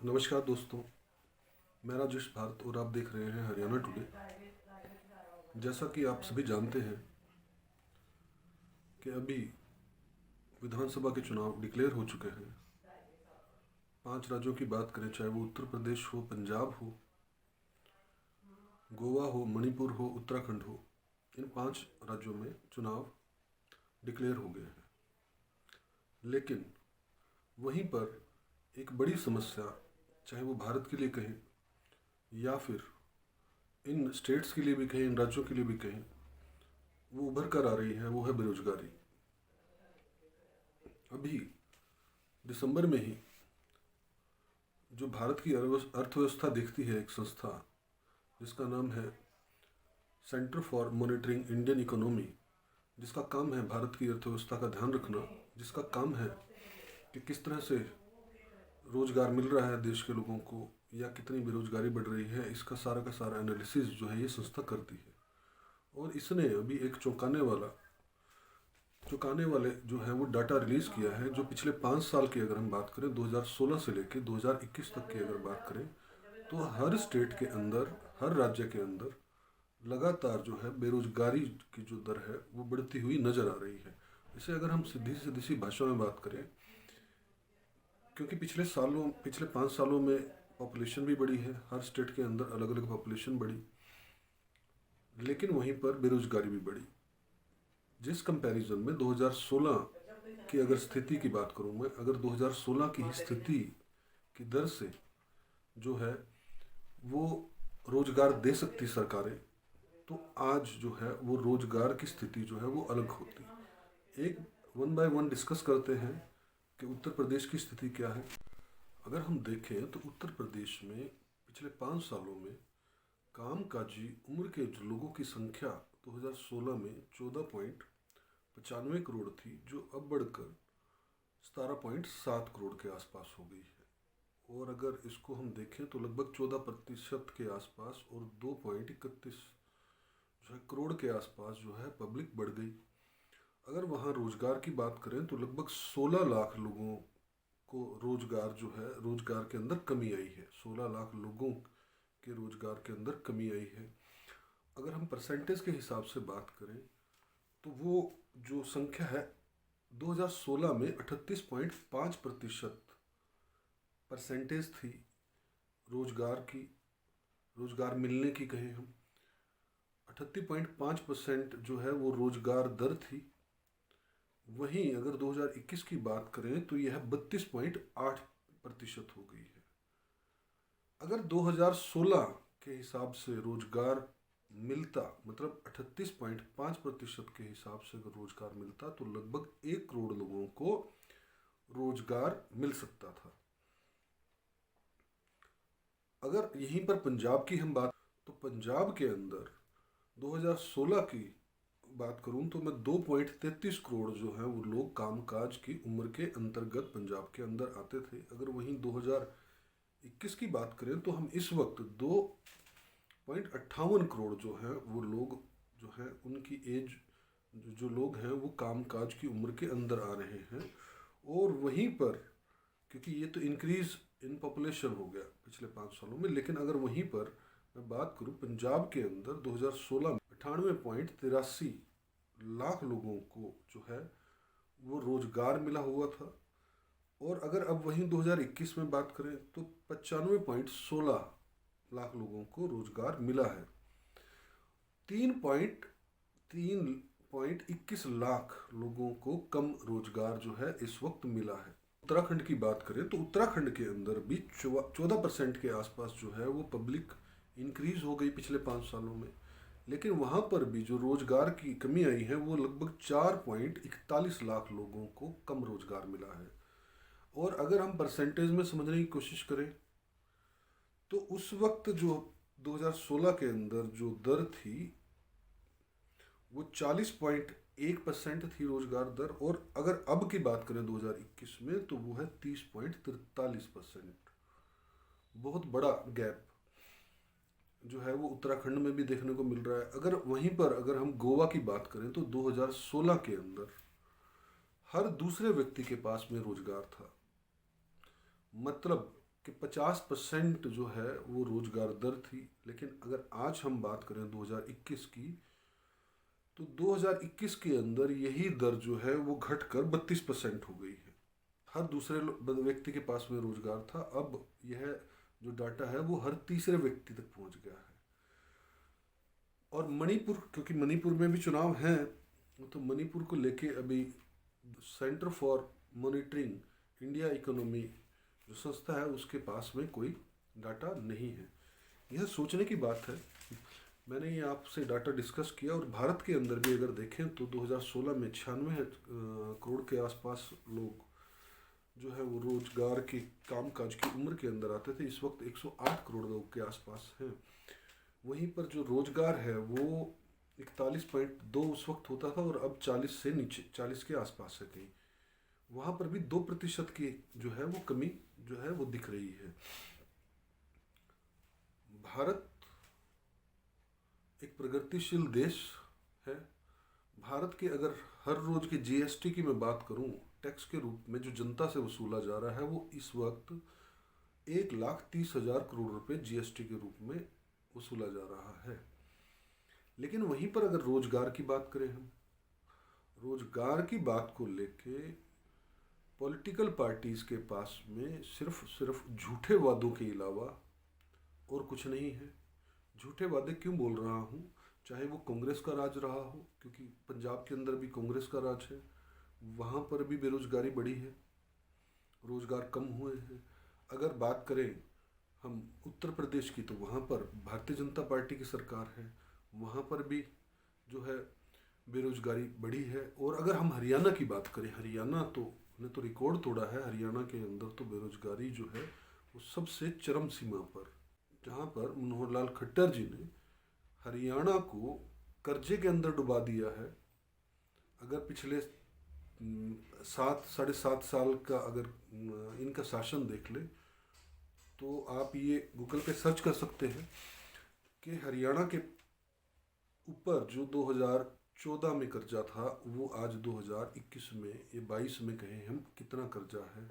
नमस्कार दोस्तों। मैं राजेश भारत और आप देख रहे हैं हरियाणा टुडे। जैसा कि आप सभी जानते हैं कि अभी विधानसभा के चुनाव डिक्लेयर हो चुके हैं। 5 राज्यों की बात करें, चाहे वो उत्तर प्रदेश हो, पंजाब हो, गोवा हो, मणिपुर हो, उत्तराखंड हो, इन 5 राज्यों में चुनाव डिक्लेयर हो गए हैं। लेकिन वहीं पर एक बड़ी समस्या, चाहे वो भारत के लिए कहें या फिर इन स्टेट्स के लिए भी कहें, इन राज्यों के लिए भी कहें, वो उभर कर आ रही है, वो है बेरोजगारी। अभी दिसंबर में ही जो भारत की अर्थव्यवस्था देखती है एक संस्था, जिसका नाम है centre for monitoring Indian economy, जिसका काम है भारत की अर्थव्यवस्था का ध्यान रखना, जिसका काम है कि किस तरह से रोजगार मिल रहा है देश के लोगों को या कितनी बेरोजगारी बढ़ रही है, इसका सारा का सारा एनालिसिस जो है ये संस्था करती है। और इसने अभी एक चौंकाने वाले जो है वो डाटा रिलीज किया है, जो पिछले 5 साल की अगर हम बात करें, 2016 से लेकर 2021 तक की अगर बात करें, तो हर स्टेट के अंदर, हर राज्य के अंदर लगातार जो है बेरोजगारी की जो दर है वो बढ़ती हुई नजर आ रही है। इसे अगर हम सीधी सीधी सी भाषा में बात करें, क्योंकि पिछले 5 सालों में पॉपुलेशन भी बढ़ी है, हर स्टेट के अंदर अलग अलग पॉपुलेशन बढ़ी, लेकिन वहीं पर बेरोजगारी भी बढ़ी। जिस कंपैरिजन में 2016 की अगर स्थिति की बात करूं मैं, अगर 2016 की ही स्थिति की दर से जो है वो रोजगार दे सकती सरकारें, तो आज जो है वो रोजगार की स्थिति जो है वो अलग होती। एक वन बाय वन डिस्कस करते हैं कि उत्तर प्रदेश की स्थिति क्या है। अगर हम देखें तो उत्तर प्रदेश में पिछले 5 सालों में कामकाजी उम्र के जो लोगों की संख्या 2016 में 14.95 करोड़ थी, जो अब बढ़कर 17.7 करोड़ के आसपास हो गई है। और अगर इसको हम देखें तो लगभग 14% के आसपास और 2.31 जो है करोड़ के आसपास जो है पब्लिक बढ़ गई। अगर वहाँ रोजगार की बात करें तो लगभग 16 लाख लोगों को रोजगार जो है, रोजगार के अंदर कमी आई है। 16 लाख लोगों के रोजगार के अंदर कमी आई है। अगर हम परसेंटेज के हिसाब से बात करें तो वो जो संख्या है 2016 में 38.5% परसेंटेज थी रोजगार की, रोजगार मिलने की कहें हम, 38.5% जो है वो रोजगार दर थी। वहीं अगर 2021 की बात करें तो यह 32.8% हो गई है। अगर 2016 के हिसाब से रोजगार मिलता, मतलब 38.5% के हिसाब से अगर रोजगार मिलता, तो लगभग 1 करोड़ लोगों को रोजगार मिल सकता था। अगर यहीं पर पंजाब की हम बात, तो पंजाब के अंदर 2016 की बात करूं तो मैं 2.33 करोड़ जो है वो लोग कामकाज की उम्र के अंतर्गत पंजाब के अंदर आते थे। अगर वहीं 2021 की बात करें तो हम इस वक्त 2.58 करोड़ जो है वो लोग जो है उनकी एज, जो लोग हैं वो कामकाज की उम्र के अंदर आ रहे हैं। और वहीं पर, क्योंकि ये तो इंक्रीज इन पॉपुलेशन हो गया पिछले 5 सालों में, लेकिन अगर वहीं पर मैं बात करूं पंजाब के अंदर 2016 में 98.83 लाख लोगों को जो है वो रोजगार मिला हुआ था। और अगर अब वहीं 2021 में बात करें तो 95.16 लाख लोगों को रोजगार मिला है। 3.21 लाख लोगों को कम रोजगार जो है इस वक्त मिला है। उत्तराखंड की बात करें तो उत्तराखंड के अंदर भी 14% के आसपास जो है वो पब्लिक इंक्रीज हो गई पिछले 5 सालों में, लेकिन वहाँ पर भी जो रोजगार की कमी आई है वो लगभग 4.41 लाख लोगों को कम रोजगार मिला है। और अगर हम परसेंटेज में समझने की कोशिश करें तो उस वक्त जो 2016 के अंदर जो दर थी वो 40.1% थी रोजगार दर, और अगर अब की बात करें 2021 में तो वो है 30.43%। बहुत बड़ा गैप जो है वो उत्तराखंड में भी देखने को मिल रहा है। अगर वहीं पर अगर हम गोवा की बात करें तो 2016 के अंदर हर दूसरे व्यक्ति के पास में रोजगार था। मतलब कि 50% जो है वो रोजगार दर थी, लेकिन अगर आज हम बात करें 2021 की, तो 2021 के अंदर यही दर जो है वो घटकर 32% हो गई है। हर दूसरे व्यक्ति के पास में रोजगार था, अब यह जो डाटा है वो हर तीसरे व्यक्ति तक पहुंच गया है। और मणिपुर, क्योंकि मणिपुर में भी चुनाव हैं, तो मणिपुर को लेके अभी centre for monitoring India economy जो संस्था है उसके पास में कोई डाटा नहीं है। यह सोचने की बात है। मैंने ये आपसे डाटा डिस्कस किया, और भारत के अंदर भी अगर देखें तो 2016 में 96 करोड़ के आसपास लोग जो है वो रोजगार के कामकाज की उम्र के अंदर आते थे। इस वक्त 108 करोड़ लोग के आसपास हैं। वहीं पर जो रोजगार है वो 41.2 उस वक्त होता था, और अब 40 से नीचे, 40 के आसपास है कहीं। वहाँ पर भी 2% की जो है वो कमी जो है वो दिख रही है। भारत एक प्रगतिशील देश है। भारत के अगर हर रोज के जीएसटी की मैं बात करूं, टैक्स के रूप में जो जनता से वसूला जा रहा है वो इस वक्त 1,30,000 करोड़ रुपए जीएसटी के रूप में वसूला जा रहा है। लेकिन वहीं पर अगर रोजगार की बात करें, हम रोजगार की बात को लेके पॉलिटिकल पार्टीज के पास में सिर्फ झूठे वादों के अलावा और कुछ नहीं है। झूठे वादे क्यों बोल रहा हूँ? चाहे वो कांग्रेस का राज रहा हो, क्योंकि पंजाब के अंदर भी कांग्रेस का राज है, वहाँ पर भी बेरोजगारी बढ़ी है, रोजगार कम हुए हैं। अगर बात करें हम उत्तर प्रदेश की, तो वहाँ पर भारतीय जनता पार्टी की सरकार है, वहाँ पर भी जो है बेरोजगारी बढ़ी है। और अगर हम हरियाणा की बात करें, हरियाणा तो ने तो रिकॉर्ड तोड़ा है। हरियाणा के अंदर तो बेरोजगारी जो है वो सबसे चरम सीमा पर, जहाँ पर मनोहर लाल खट्टर जी ने हरियाणा को कर्जे के अंदर डुबा दिया है। अगर पिछले 7 साढ़े 7 साल का अगर इनका शासन देख ले, तो आप ये गूगल पे सर्च कर सकते हैं कि हरियाणा के ऊपर जो 2014 में कर्जा था वो आज 2021 में या 22 में कहें हम कितना कर्जा है।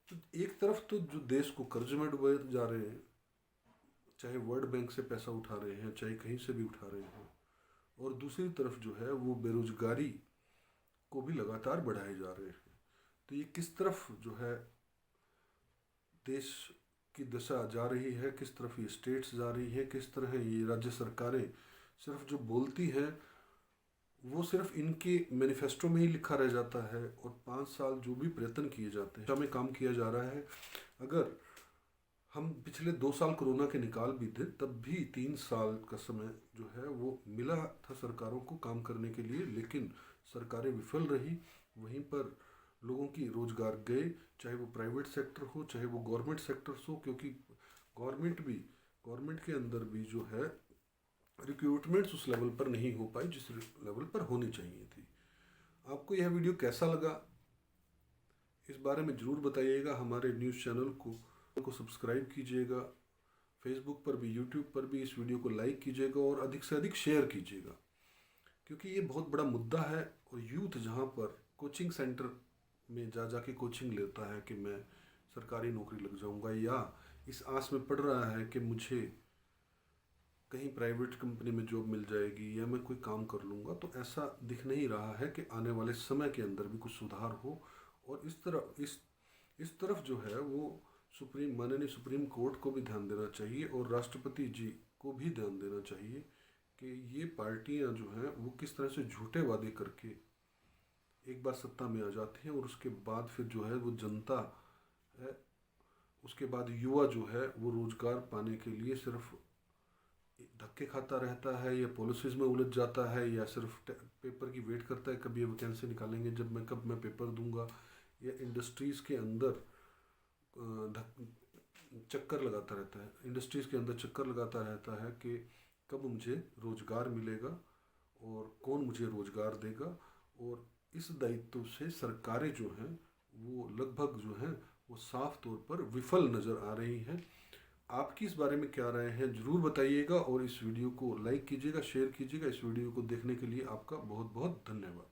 तो एक तरफ तो जो देश को कर्ज में डुबाए जा रहे हैं, चाहे वर्ल्ड बैंक से पैसा उठा रहे हैं, चाहे कहीं से भी उठा रहे हैं, और दूसरी तरफ जो है वो बेरोजगारी को भी लगातार बढ़ाए जा रहे हैं। तो ये किस तरफ जो है देश की दशा जा रही है, किस तरफ ये स्टेट्स जा रही है, किस तरह ये राज्य सरकारें सिर्फ जो बोलती हैं वो सिर्फ इनके मैनिफेस्टो में ही लिखा रह जाता है, और 5 साल जो भी प्रयत्न किए जाते हैं, में काम किया जा रहा है। अगर हम पिछले 2 साल कोरोना के निकाल भी दें, तब भी 3 साल का समय जो है वो मिला था सरकारों को काम करने के लिए, लेकिन सरकारें विफल रही। वहीं पर लोगों की रोजगार गए, चाहे वो प्राइवेट सेक्टर हो, चाहे वो गवर्नमेंट सेक्टर्स हो, क्योंकि गवर्नमेंट के अंदर भी जो है रिक्रूटमेंट्स उस लेवल पर नहीं हो पाई जिस लेवल पर होनी चाहिए थी। आपको यह वीडियो कैसा लगा इस बारे में ज़रूर बताइएगा। हमारे न्यूज़ चैनल को सब्सक्राइब कीजिएगा, फेसबुक पर भी, यूट्यूब पर भी इस वीडियो को लाइक कीजिएगा और अधिक से अधिक शेयर कीजिएगा, क्योंकि ये बहुत बड़ा मुद्दा है। और यूथ जहाँ पर कोचिंग सेंटर में जाके कोचिंग लेता है कि मैं सरकारी नौकरी लग जाऊंगा, या इस आस में पढ़ रहा है कि मुझे कहीं प्राइवेट कंपनी में जॉब मिल जाएगी या मैं कोई काम कर लूँगा, तो ऐसा दिख नहीं रहा है कि आने वाले समय के अंदर भी कुछ सुधार हो। और इस तरफ जो है वो माननीय सुप्रीम कोर्ट को भी ध्यान देना चाहिए, और राष्ट्रपति जी को भी ध्यान देना चाहिए कि ये पार्टियां जो हैं वो किस तरह से झूठे वादे करके एक बार सत्ता में आ जाती हैं, और उसके बाद फिर जो है वो जनता है, उसके बाद युवा जो है वो रोजगार पाने के लिए सिर्फ धक्के खाता रहता है, या पॉलिसीज में उलझ जाता है, या सिर्फ पेपर की वेट करता है कब ये वैकेंसी निकालेंगे, कब मैं पेपर दूंगा, या इंडस्ट्रीज़ के अंदर चक्कर लगाता रहता है, इंडस्ट्रीज़ के अंदर चक्कर लगाता रहता है कि कब मुझे रोज़गार मिलेगा और कौन मुझे रोज़गार देगा। और इस दायित्व से सरकारें जो हैं वो लगभग जो हैं वो साफ तौर पर विफल नज़र आ रही हैं। आपकी इस बारे में क्या राय है ज़रूर बताइएगा, और इस वीडियो को लाइक कीजिएगा, शेयर कीजिएगा। इस वीडियो को देखने के लिए आपका बहुत बहुत धन्यवाद।